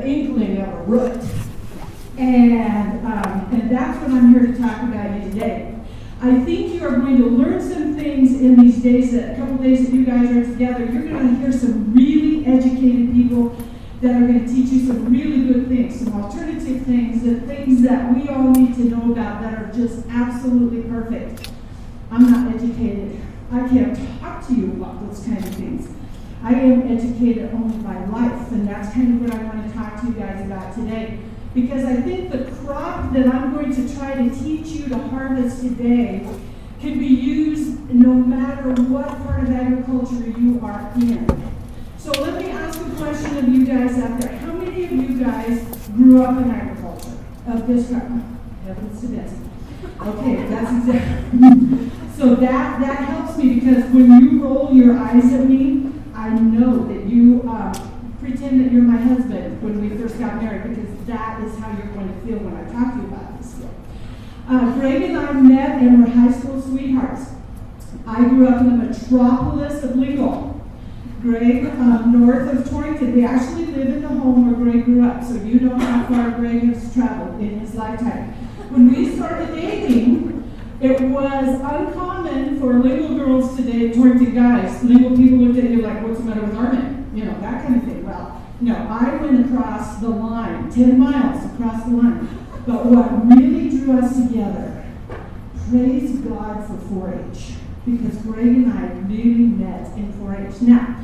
the inkling of a root. And that's what I'm here to talk about you today. I think you are going to learn some things in these days, a couple days that you guys are together. You're going to hear some really educated people that are going to teach you some really good things, some alternative things, the things that we all need to know about that are just absolutely perfect. I'm not educated. I can't talk to you about those kind of things. I am educated only by life, and that's kind of what I want to talk to you guys about today. Because I think the crop that I'm going to try to teach you to harvest today can be used no matter what part of agriculture you are in. So let me ask a question of you guys out there. How many of you guys grew up in agriculture of this crop? Heavens to this. Okay, that's exactly. So that helps me because when you roll your eyes at me, I know that you pretend that you're my husband when we first got married, because that is how you're going to feel when I talk to you about this stuff. Greg and I met and were high school sweethearts. I grew up in the metropolis of Lingle. Greg, north of Torrington. We actually live in the home where Greg grew up, so you know how far Greg has traveled in his lifetime. When we started dating, it was uncommon for Lingle girls to date Torrington guys. Lingle people looked at you like, what's the matter with Armin? You know, that kind of thing. Well, no, I went across the line, 10 miles across the line. But what really drew us together, praise God for 4-H, because Greg and I really met in 4-H. Now,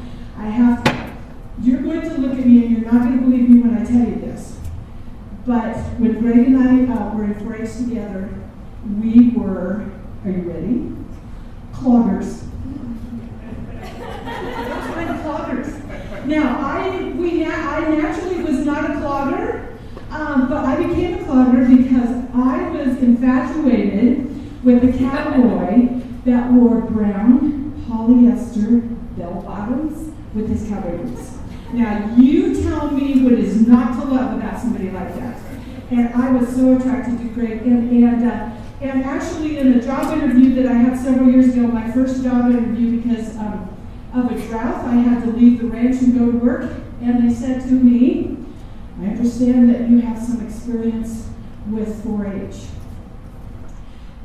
you're going to look at me and you're not going to believe me when I tell you this, but when Greg and I were in 4-H together, we were, are you ready? Cloggers. Cloggers. Now, I naturally was not a clogger, but I became a clogger because I was infatuated with a cowboy that wore brown polyester bell bottoms with his cowboy boots. Now, you tell me what is not to love about somebody like that. And I was so attracted to Greg. And actually, in a job interview that I had several years ago, my first job interview, because of a drought, I had to leave the ranch and go to work. And they said to me, I understand that you have some experience with 4-H.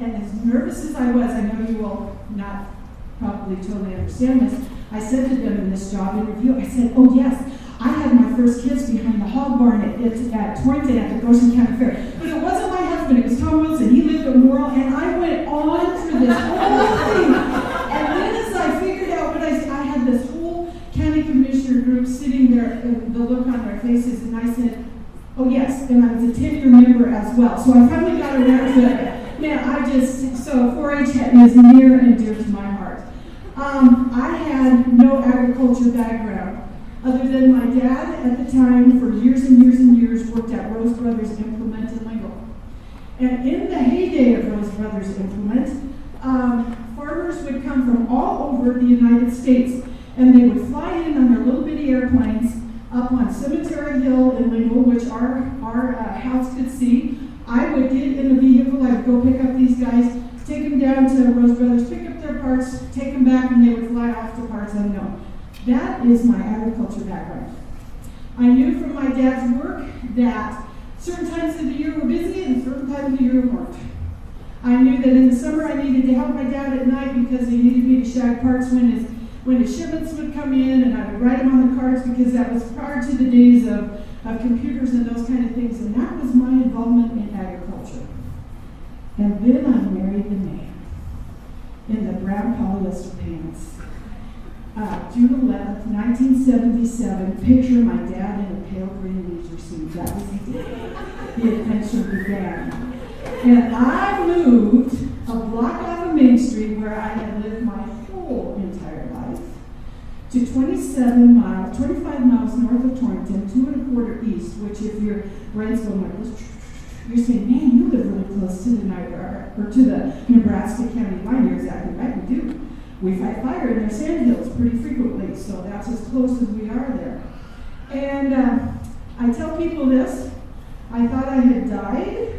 And as nervous as I was, I know you will not probably totally understand this, I said to them in this job interview, I said, oh yes, I had my first kiss behind the hog barn at Torrington at the Goshen County Fair. But it wasn't my husband, it was Tom Wilson. He lived in Morrill, and I went on through this whole thing. And then as I figured out what I had this whole county commissioner group sitting there, and the look on their faces, and I said, oh yes, and I was a 10-year member as well. So I finally got around to it. Man, so 4-H is near and dear to my heart. I had no agriculture background, other than my dad at the time, for years and years and years, worked at Rose Brothers Implement in Lingle. And in the heyday of Rose Brothers Implement, farmers would come from all over the United States, and they would fly in on their little bitty airplanes up on Cemetery Hill in Lingle, which our house could see. I would get in a vehicle, I would go pick up these guys, take them down to Rose Brothers, pick up their parts, take them back, and they would fly off to parts unknown. That is my agriculture background. I knew from my dad's work that certain times of the year were busy and certain times of the year weren't. I knew that in the summer I needed to help my dad at night because he needed me to shag parts when his shipments would come in, and I would write them on the cards because that was prior to the days of computers and those kind of things, and that was my involvement in agriculture. And then I married the man in the brown polyester pants. June 11th, 1977, picture my dad in a pale green leisure suit. That was the day the adventure began. And I moved a block off of Main Street, where I had lived my whole entire life, to 25 miles north of Torrington, 2¼ east, which if your brain's going like this, you're saying, man, you live really close to the Nebraska county line. You're exactly right, we do. We fight fire in their sandhills pretty frequently, so that's as close as we are there. And I tell people this, I thought I had died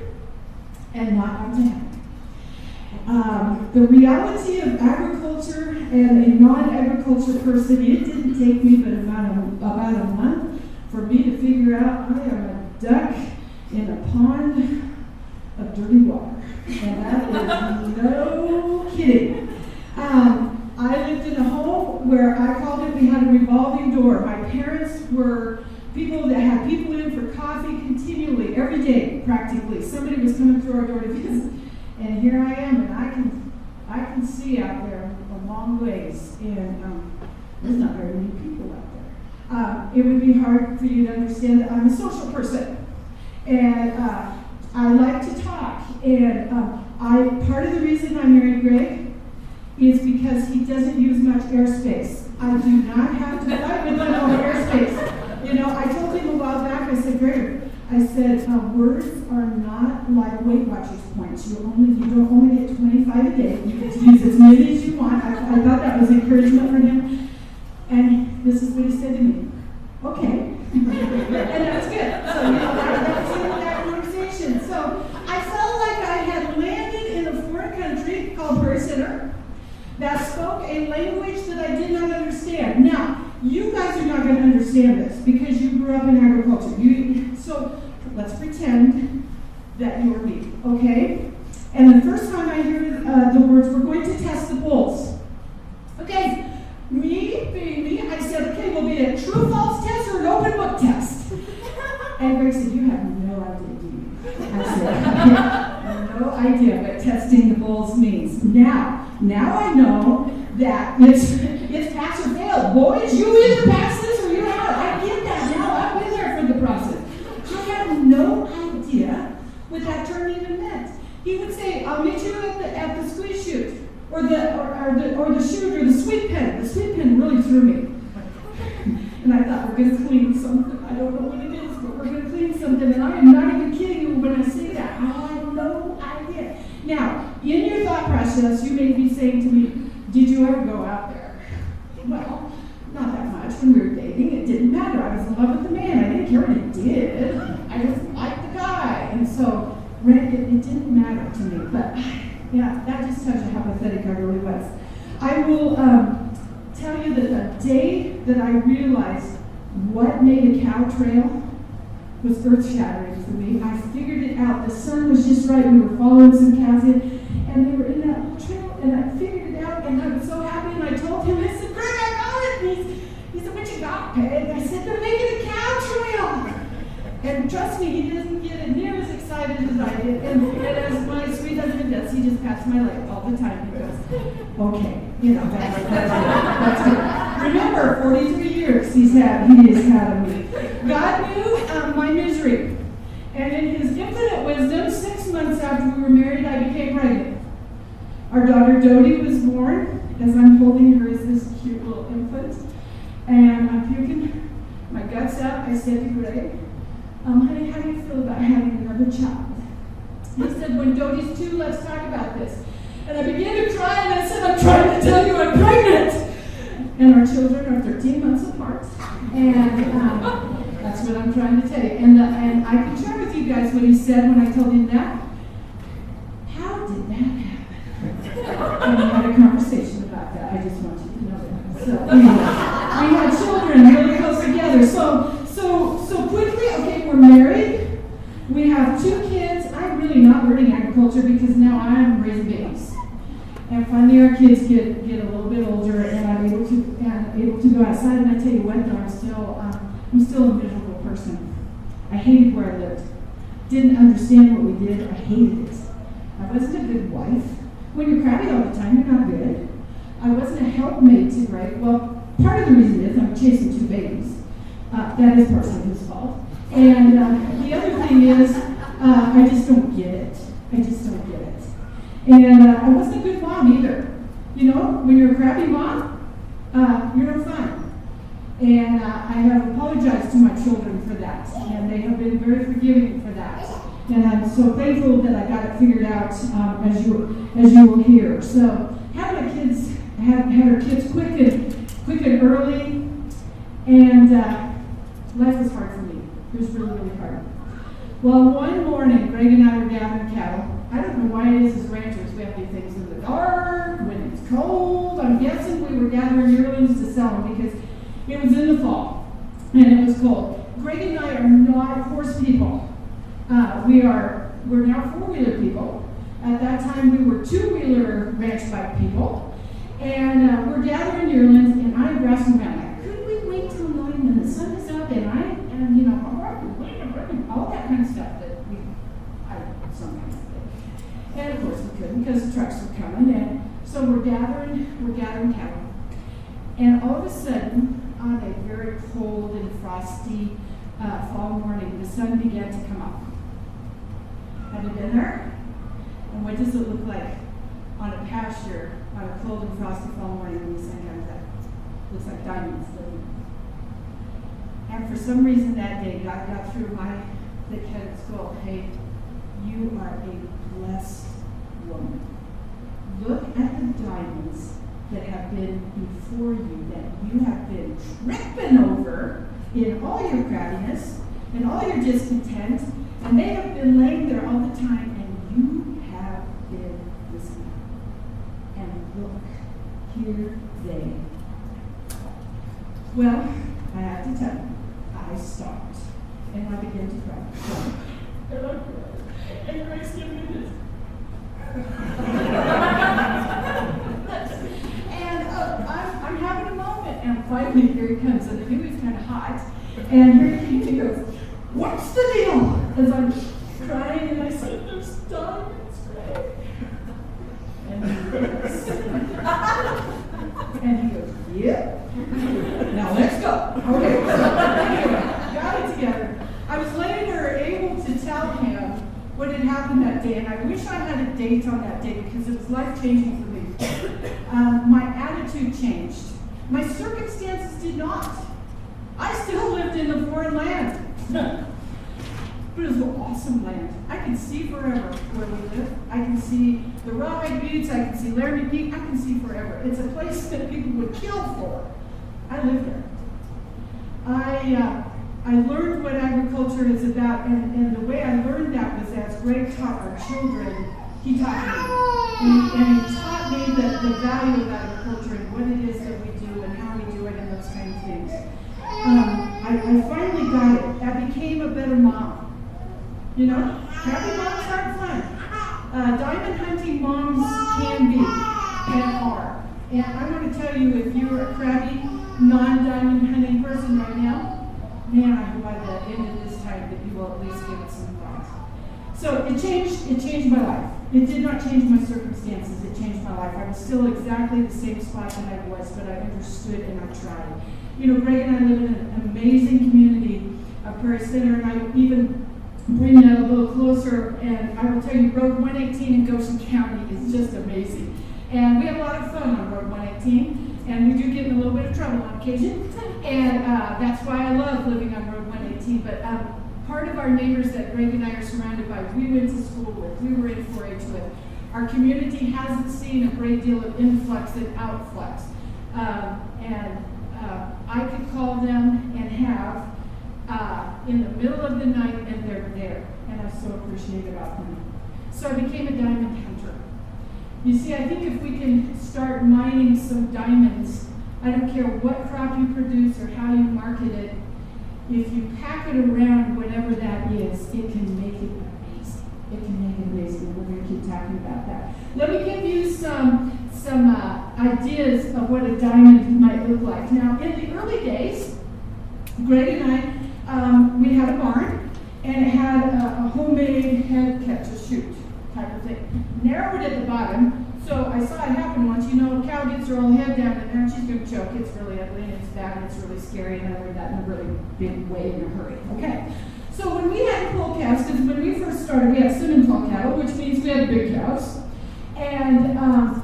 and not gone to heaven. The reality of agriculture and a non-agriculture person, it didn't take me but about a month for me to figure out I am a duck in a pond of dirty water. And that is no kidding. I lived in a home where I called it, we had a revolving door. My parents were people that had people in for coffee continually, every day, practically. Somebody was coming through our door to visit. And here I am, and I can see out there a long ways. And there's not very many people out there. It would be hard for you to understand that I'm a social person. And I like to talk. And part of the reason I married Greg is because he doesn't use much airspace. I do not have to fight with him over airspace. You know, I told him a while back, I said, Greg, I said, words are not like Weight Watchers points. You don't only get 25 a day. You get to use as many as you want. I thought that was encouragement for him. And this is what he said to me. Okay. And that was good. So, you know, that was the end of that conversation. So I felt like I had landed in a foreign country called Prairie that spoke a language that I did not understand. Now, you guys are not going to understand this because you grew up in agriculture. So let's pretend that you're me, okay? And the first time I hear the words, we're going to test the bulls. Okay, me being me, I said, okay, will be a true-false test or an open book test? And Greg said, you have no idea, do you? I said, I have no idea what testing the bulls means. Now I know that it's pass or fail. Boys, you either pass this or you're out. I get that now. I've been there for the process. I had no idea what that term even meant. He would say, I'll meet you at the squeeze chute, or the chute, or the sweep pen. The sweep pen really threw me. And I thought, we're going to clean something. I don't know what it is, but we're going to clean something. And I am not even kidding you when I say that. I had no idea. Now, in your thought process, you may be saying to me, did you ever go out there? Well, not that much. When we were dating, it didn't matter. I was in love with the man. I didn't care what he did. I just liked the guy. And so, it didn't matter to me. But, yeah, that just tells you how pathetic I really was. I will tell you that the day that I realized what made a cow trail was earth-shattering for me. I figured it out. The sun was just right. We were following some cows in, and they were in that little trail, and I figured it out, and I was so happy, and I told him, I said, Greg, I got it. And he said, what you got, Peg? I said, they're making a cow trail. And trust me, he doesn't get it near as excited as I did. And as my sweet husband does, he just pats my leg all the time. He goes, okay, you know, that's good. Remember, 43 years he has had of me. God knew my misery. And in his infinite wisdom, 6 months after we were married, I became pregnant. Our daughter Dodie was born. As I'm holding her as this cute little infant. And I'm puking my guts out. I said to Greg, honey, how do you feel about having another child? He said, when Dodie's 2, let's talk about this. And I began to cry, and I said, I'm trying to tell you I'm pregnant. And our children are 13 months apart. And that's what I'm trying to tell you. And I can share with you guys what he said when I told him that. How did that happen? And we had a conversation about that. I just want you to know that. So anyway, we had children really close together. So quickly, okay, we're married. We have 2 kids. I'm really not learning agriculture because now I'm raising babies. And finally our kids get a little bit older, and I'm able to go outside. And I tell you what, though, I'm still a miserable person. I hated where I lived. Didn't understand what we did. I hated it. I wasn't a good wife. When you're crabby all the time, you're not good. I wasn't a helpmate to Greg. Well, part of the reason is I'm chasing 2 babies. That is partially his fault. And the other thing is, I just don't get it. I just don't get it. And I wasn't a good mom either. You know, when you're a crappy mom, you're no fun. And I have apologized to my children for that. And they have been very forgiving for that. And I'm so thankful that I got it figured out, as you will hear. So had our kids quick and early, and life was hard for me. It was really, really hard. Well, one morning, Greg and I were gathering cattle. I don't know why it is as ranchers, we have to do things in the dark, when it's cold. I'm guessing we were gathering yearlings to sell them because it was in the fall, and it was cold. Greg and I are not horse people. We're now four-wheeler people. At that time, we were two-wheeler ranch bike people. And we're gathering yearlings, and I'm grasping around like, could we wait till 9 when the sun is up? And you know, all that kind of stuff that I sometimes did. And of course we couldn't because the trucks were coming. And so we're gathering cattle. And all of a sudden, on a very cold and frosty fall morning, the sun began to come up. Have you been there? And what does it look like on a pasture on a cold and frosty fall morning when the sun comes up? Looks like diamonds, doesn't it? And for some reason that day, God got through my thick-headed skull. Hey, you are a blessed woman. Look at the diamonds that have been before you, that you have been tripping over in all your crabbiness and all your discontent, and they have been laying there all the time, and you have been listening. And look, here they are. Well, I have to tell you, I stopped, and I began to cry. And I cried, and Greg's giving me this. And I'm having a moment, and finally here he comes, and I knew he was kind of hot, and here he came, and he goes, what's the deal? As I'm crying, and I said, there's diamonds, Greg. And he goes, yep. Now let's go. Okay, so anyway, got it together. I was later able to tell him what had happened that day, and I wish I had a date on that day because it was life-changing for me. My attitude changed. My circumstances did not. I still lived in a foreign land. But it was an awesome land. I can see forever where we live. I can see the Rawhide Buttes. I can see Laramie Peak. I can see forever. It's a place that people would kill for. I live there. I learned what agriculture is about, and the way I learned that was as Greg taught our children, he taught me. And he taught me the value of agriculture and what it is that we do and how we do it and those kind of things. I finally got it. I became a better mom. You know, happy moms aren't fun. Diamond hunting moms can be and are. And I want to tell you, if you're a crabby, non-diamond hunting person right now, man, I hope by the end of this time that you will at least give it some thought. So it changed my life. It did not change my circumstances. It changed my life. I was still exactly the same spot that I was, but I understood and I tried. You know, Greg and I live in an amazing community, Prairie Center, and I even bring that a little closer, and I will tell you, Road 118 in Goshen County is just amazing. And we have a lot of fun on Road 118, and we do get in a little bit of trouble on occasion, and that's why I love living on Road 118. But part of our neighbors that Greg and I are surrounded by, we went to school with, we were in 4-H with. Our community hasn't seen a great deal of influx and outflux. I could call them and have in the middle of the night, and they're there, and I so appreciate about them. So I became a diamond hunter. You see, I think if we can start mining some diamonds, I don't care what crop you produce or how you market it, if you pack it around whatever that is, it can make it amazing. It can make it amazing. We're going to keep talking about that. Let me give you some ideas of what a diamond might look like. Now, in the early days, Greg and I, we had a barn, and it had a homemade head catch a shoot type of thing. Narrowed at the bottom, so I saw it happen once. You know, a cow gets her whole head down in there, and she's going to choke. It's really ugly, and it's bad, and it's really scary, and I learned that in a really big way in a hurry. Okay, so when we had bull calves, because when we first started, we had Simmental cattle, which means we had big cows, and I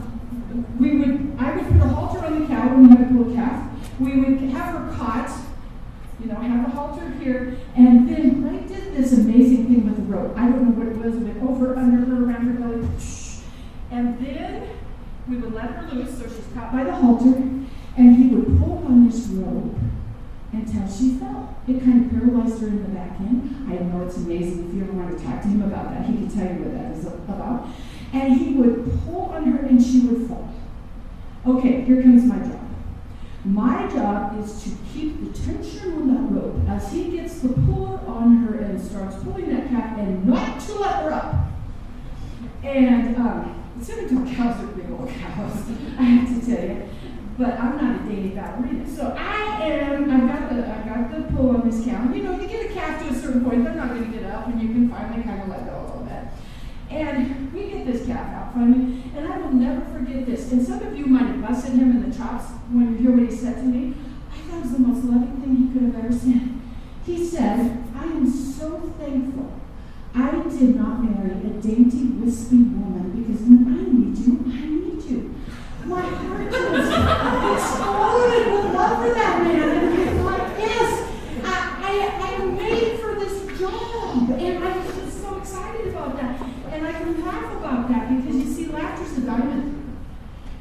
would put a halter on the cow when we had a bull calf. We would have her caught, you know, have a halter here, and then Greg did this amazing thing with the rope. I don't know what it was, it went over, under her, around her belly, and then we would let her loose, so she's caught by the halter, and he would pull on this rope until she fell. It kind of paralyzed her in the back end. I know it's amazing. If you ever want to talk to him about that, he can tell you what that is about. And he would pull on her, and she would fall. Okay, here comes my job. My job is to keep the tension on that rope as he gets the puller on her and starts pulling that calf and not to let her up. And typical cows are big old cows, I have to tell you. But I'm not a daily ballerina. So I've got the pull on this cow. You know, you get a calf to a certain point, they're not going to get up, and you can finally kind of let go a little bit. And we get this calf out finally, and I will never forget this. And some of you might have busted him in the chops when you hear what he said to me. I thought it was the most loving thing he could have ever said. He said, I am so thankful I did not marry a dainty, wispy woman because when I need you, I need you. My heart just exploded with love for that man. And I thought, yes, I am made for this job. And I was just so excited about that. And I can laugh about that because you see, laughter's a diamond.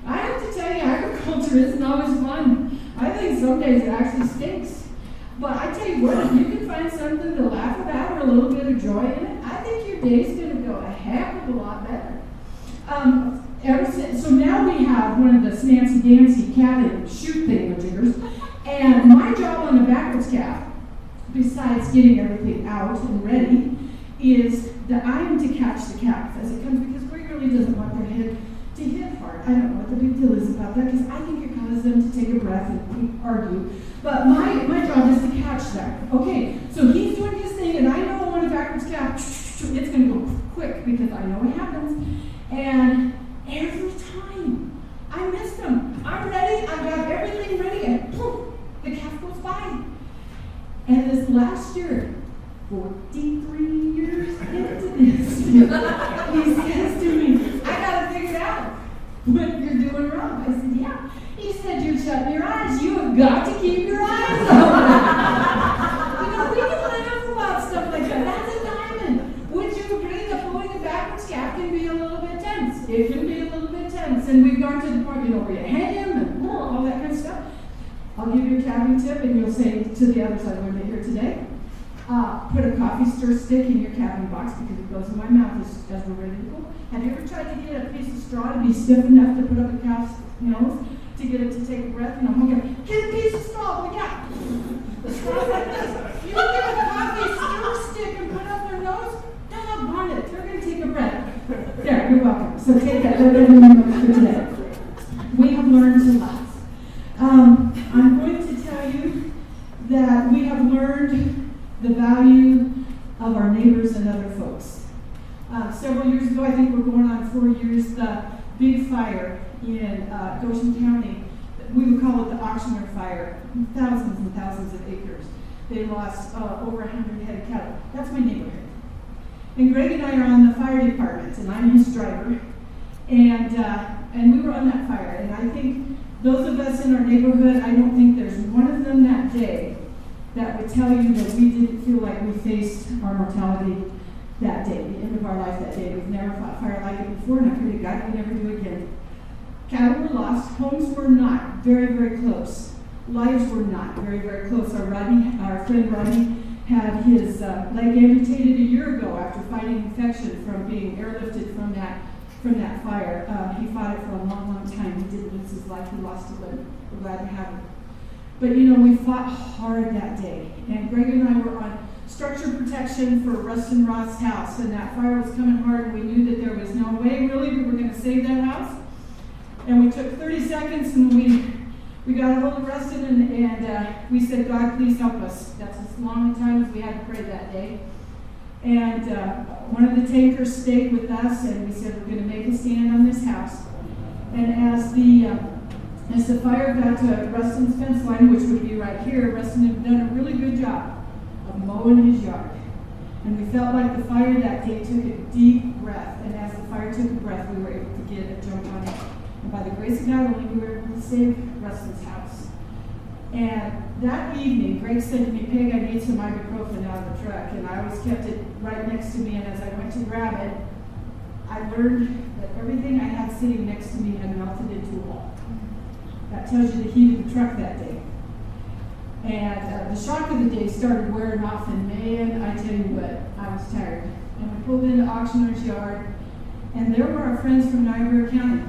I have to tell you, agriculture isn't always fun. I think some days it actually stinks. But I tell you what, if you can find something to laugh about or a little bit of joy in it, I think your day's going to go a heck of a lot better. So now we have one of the Snancy Dancy cat and shoot thingamajiggers, and my job on the backwards calf, besides getting everything out and ready, is that I am to catch the calf as it comes, because Greg really doesn't want their head to hit hard. I don't know what the big deal is about that, because I think it causes them to take a breath and argue. But my job is to catch that. Okay, so he's doing his thing, and I know on a backwards calf, it's going to go quick because I know what happens. And every time I miss them, I'm ready, I've got everything ready, and poof, the calf goes by. And this last year, 43 years into this, he says to me, I got to figure it out what you're doing wrong. I said, yeah. He said, you're shutting your eyes. You have got to keep your eyes open. You know, we can laugh about stuff like that. That's a diamond. Would you agree that pulling a backwards calf can be a little bit tense? It can be a little bit tense. And we've gone to the point, you know, where you hang him and all that kind of stuff. I'll give you a calving tip, and you'll say to the others I learned it here today. Put a coffee stir stick in your calving box because it goes in my mouth as we're ready to go. Have you ever tried to get a piece of straw to be stiff enough to put up a calf's nose to get it to take a breath? You know, okay, get a piece of straw for the calf. The straw's like this. You get a coffee stir stick and put up their nose, doggone it, they're going to take a breath. There, you're welcome. So take that for today. We have learned to laugh. I'm going to tell you that we have learned the value of our neighbors and other folks. Several years ago, I think we're going on 4 years, the big fire in Goshen County, we would call it the auctioneer fire, thousands and thousands of acres. They lost over 100 head of cattle. That's my neighborhood. And Greg and I are on the fire department, and I'm his driver. And we were on that fire, and I think those of us in our neighborhood, I don't think there's one of them that day that would tell you that we didn't feel like we faced our mortality that day, the end of our life that day. We've never fought fire like it before, and I pray to God we never do again. Cattle were lost, homes were not very, very close. Lives were not very, very close. Our friend Rodney had his leg amputated a year ago after fighting infection from being airlifted from that fire. He fought it for a long, long time. He did lose his life. He lost a limb. We're glad to have him. But you know, we fought hard that day. And Greg and I were on structure protection for Rustin Roth's house, and that fire was coming hard, and we knew that there was no way really we were going to save that house. And we took 30 seconds, and we got a hold of Rustin, and we said, God, please help us. That's as long a time as we had to pray that day. And one of the tankers stayed with us, and we said, we're going to make a stand on this house. And as the fire got to Rustin's fence line, which would be right here, Rustin had done a really good job of mowing his yard. And we felt like the fire that day took a deep breath. And as the fire took a breath, we were able to get a jump on it. And by the grace of God, only we were able to save Rustin's house. And that evening, Greg said to me, Peg, I need some ibuprofen out of the truck. And I always kept it right next to me. And as I went to grab it, I learned that everything I had sitting next to me had melted into a wall. That tells you the heat of the truck that day. And the shock of the day started wearing off, and man, I tell you what, I was tired. And we pulled into Auctioneer's yard, and there were our friends from Niobrara County.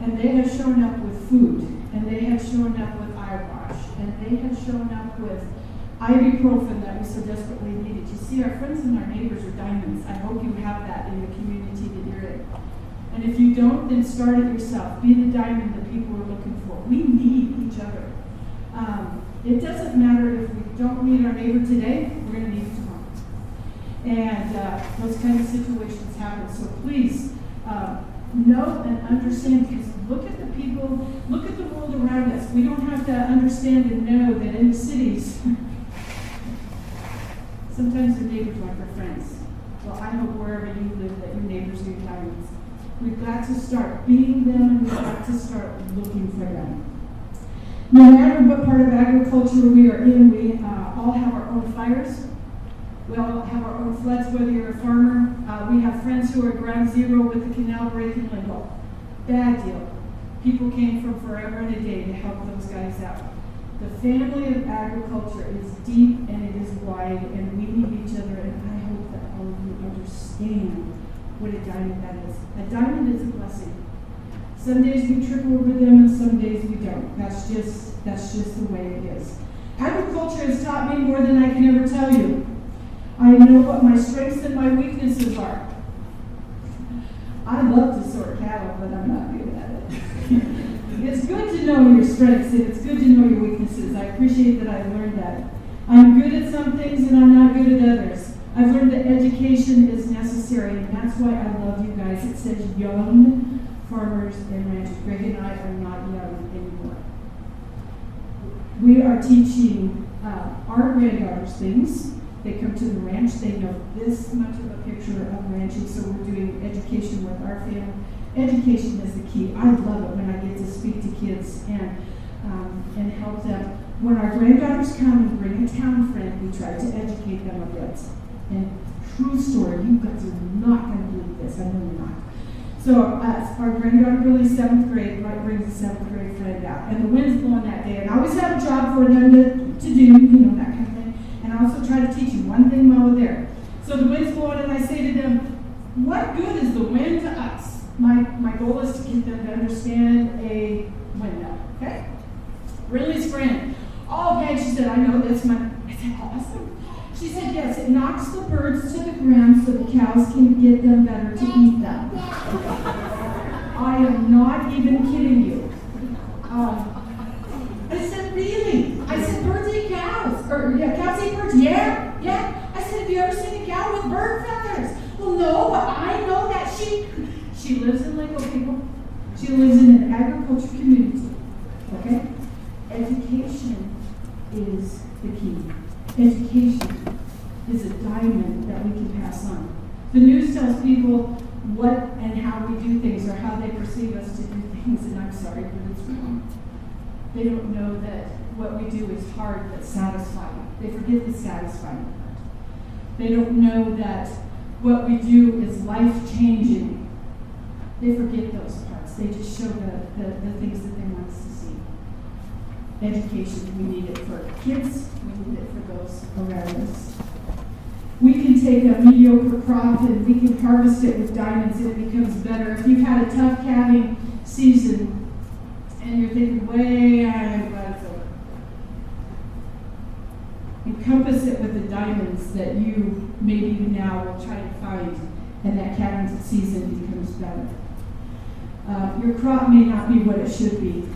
And they had shown up with food. and they had shown up with eye wash, and they had shown up with ibuprofen that we so desperately needed. You see, our friends and our neighbors are diamonds. I hope you have that in the community that you're in. And if you don't, then start it yourself. Be the diamond that people are looking for. We need each other. It doesn't matter if we don't meet our neighbor today, we're going to need them tomorrow. And those kind of situations happen. So please know and understand, because look at the people, look at the world around us. We don't have to understand and know that in the cities, sometimes the neighbors aren't our friends. Well, I hope wherever you live that your neighbors are your diamonds. We've got to start being them, and we've got to start looking for them. No matter what part of agriculture we are in, we all have our own fires. We all have our own floods, whether you're a farmer. We have friends who are ground zero with the canal break in Lingle. Bad deal. People came from forever and a day to help those guys out. The family of agriculture is deep and it is wide, and we need each other, and I hope that all of you understand what a diamond that is. A diamond is a blessing. Some days we trip over them and some days we don't. That's just the way it is. Agriculture has taught me more than I can ever tell you. I know what my strengths and my weaknesses are. I love to sort cattle, but I'm not good at it. It's good to know your strengths, and it's good to know your weaknesses. I appreciate that I learned that. I'm good at some things and I'm not good at others. I've learned that education is necessary, and that's why I love you guys. It says young farmers and ranchers. Greg and I are not young anymore. We are teaching our granddaughters things. They come to the ranch, they know this much of a picture of ranching, so we're doing education with our family. Education is the key. I love it when I get to speak to kids and help them. When our granddaughters come and bring a town friend, we try to educate them a bit. And true story, you guys are not going to believe this, I know you're not. So our granddaughter Billy, 7th grade, brings a 7th grade friend out. And the wind's blowing that day, and I always have a job for them to do, that kind of thing. And I also try to teach them one thing while we're there. So the wind's blowing, and I say to them, what good is the wind to us? My goal is to get them to understand a windmill, okay? Billy's friend. Oh, Peggy, she said, I know this. I said, awesome. She said, yes, it knocks the birds to the ground so the cows can get them better to eat them. I am not even kidding you. I said, really? I said, birds eat cows. Or, yeah, cows eat birds. Yeah. I said, have you ever seen a cow with bird feathers? Well, no, but I know that she lives in Lego, people. She lives in an agriculture community. Okay? Education is the key. Education is a diamond that we can pass on. The news tells people what and how we do things, or how they perceive us to do things, and I'm sorry, but it's wrong. They don't know that what we do is hard but satisfying. They forget the satisfying part. They don't know that what we do is life-changing. They forget those parts. They just show the things that they want us to see. Education, we need it for kids, we need it for those around us. We can take a mediocre crop and we can harvest it with diamonds and it becomes better. If you've had a tough calving season and you're thinking, I'm glad it's over. Encompass it with the diamonds that you maybe now will try to find, and that calving season becomes better. Your crop may not be what it should be,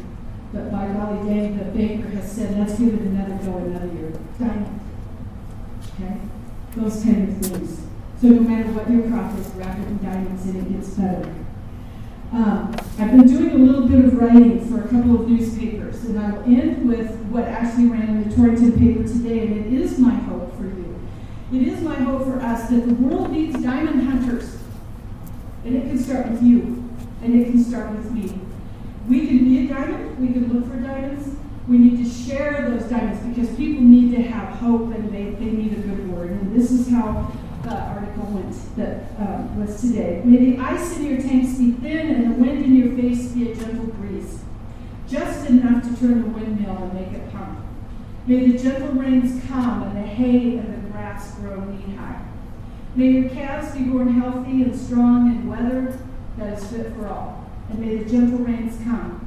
but by golly dang, the baker has said, let's give it another go another year. Diamond. Okay? Those kind of things. So no matter what your crop is, wrap it in diamonds and it gets better. I've been doing a little bit of writing for a couple of newspapers, and I will end with what actually ran in the Torrington paper today, and it is my hope for you. It is my hope for us that the world needs diamond hunters. And it can start with you, and it can start with me. We can be a diamond, we can look for diamonds. We need to share those diamonds because people need to have hope and they need a good word. And this is how the article went that was today. May the ice in your tanks be thin and the wind in your face be a gentle breeze, just enough to turn the windmill and make it pump. May the gentle rains come and the hay and the grass grow knee-high. May your calves be born healthy and strong in weather that is fit for all. And may the gentle rains come.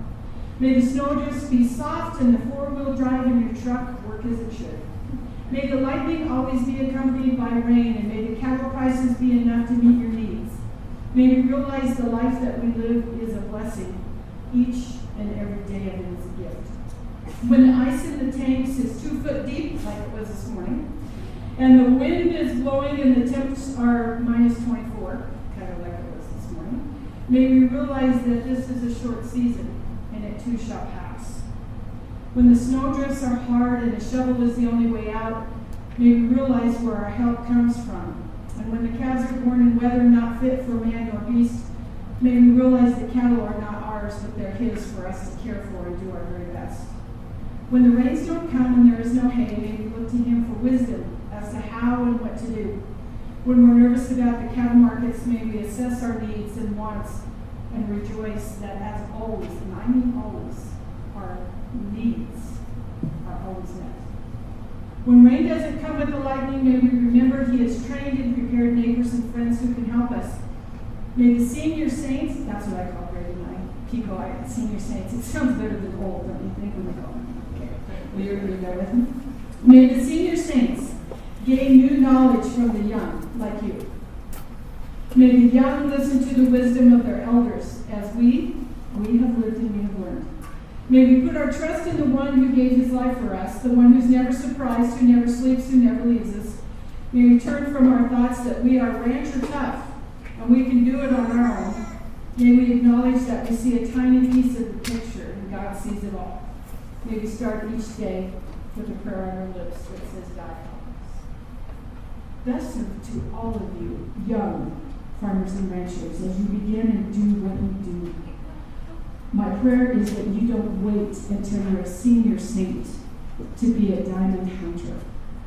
May the snowdrifts be soft and the four-wheel drive in your truck work as it should. May the lightning always be accompanied by rain, and may the cattle prices be enough to meet your needs. May we realize the life that we live is a blessing. Each and every day of it is a gift. When the ice in the tanks is 2 foot deep, like it was this morning, and the wind is blowing and the temps are minus 24, kind of like it was this morning, may we realize that this is a short season, and it too shall pass. When the snowdrifts are hard and the shovel is the only way out, may we realize where our help comes from. And when the calves are born in weather not fit for man nor beast, may we realize that cattle are not ours, but they're his for us to care for and do our very best. When the rains don't come and there is no hay, may we look to him for wisdom as to how and what to do. When we're nervous about the cattle markets, may we assess our needs and wants and rejoice that as always, and I mean always, our needs are always met. When rain doesn't come with the lightning, may we remember he has trained and prepared neighbors and friends who can help us. May the senior saints, that's what I call Brady and I, people, senior saints, it sounds better than old, don't you think, when we call them? Okay, will you read that with me? May the senior saints gain new knowledge from the young, like you. May the young listen to the wisdom of their elders, as we have lived and we have learned. May we put our trust in the one who gave his life for us, the one who's never surprised, who never sleeps, who never leaves us. May we turn from our thoughts that we are rancher tough, and we can do it on our own. May we acknowledge that we see a tiny piece of the picture, and God sees it all. May we start each day with a prayer on our lips that says, God help us. Thus to all of you, young farmers and ranchers, as you begin and do what you do, my prayer is that you don't wait until you're a senior saint to be a diamond hunter.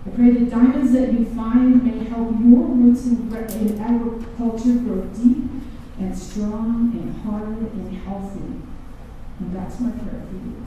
I pray the diamonds that you find may help your roots in agriculture grow deep and strong and hard and healthy. And that's my prayer for you.